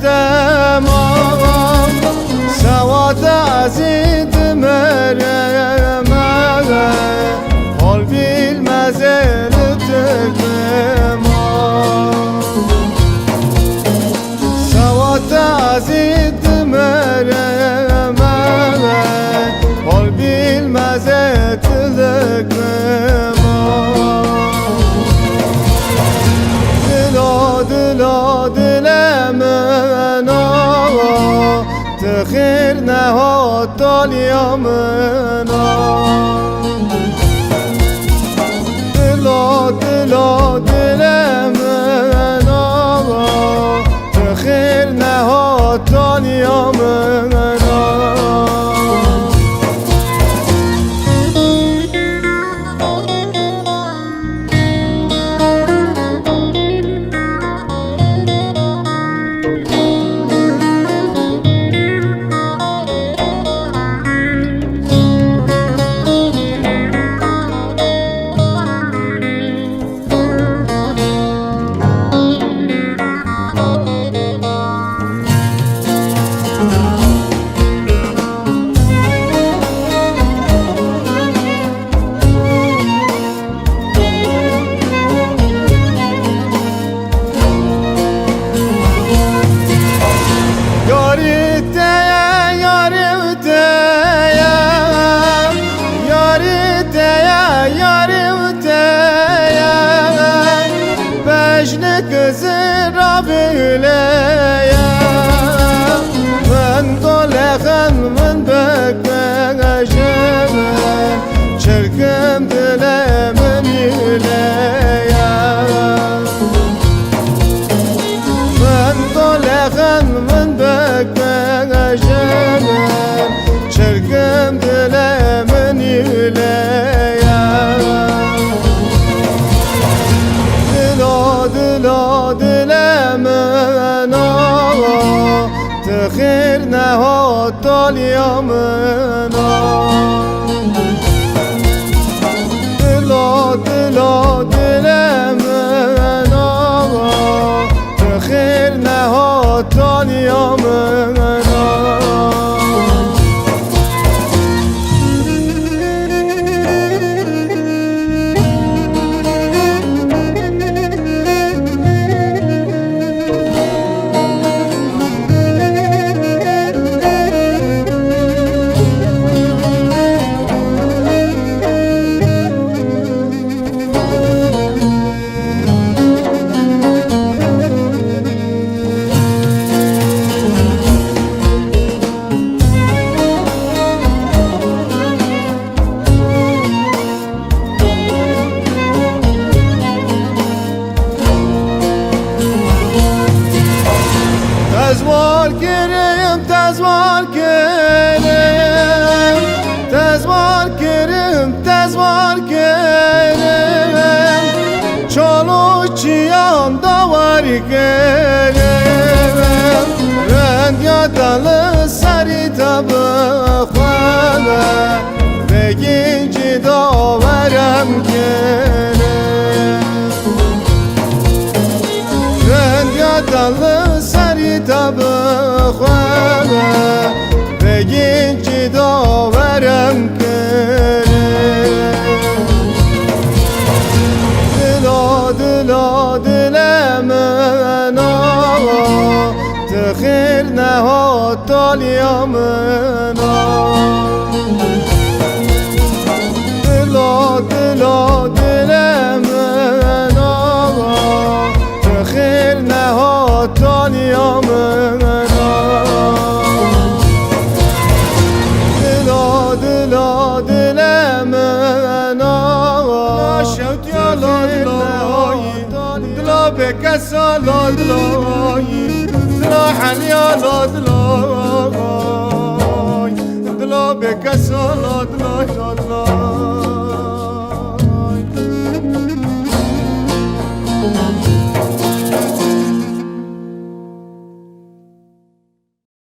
تمام سوات عزيز مريم حال بالمزل تكمام سوات عزيز مريم حال بالمزل تكمام تخير نهات اليمنا دلمنا تخير نهات اليمنا من طلقا من بك جبل شركم دل من يليا من طلقا من بك جبل شركم دل من يليا تخير نهات اليمنا دلمنا تخير نهات اليمنا تزوال کریم تزوال کریم تزوال کریم تزوال کریم چالو چیان داوری کریم رند یادل سری تب خواهد بگین چی داورم کریم رند یادل تب خواهد بگین چی داورم کریم دلمنا تخير نهات اليمنا دلمنا تخير نهات اليمنا دلمنا شوت يا الله دلا بكسا الله دلا حل يا الله دلا بكسا الله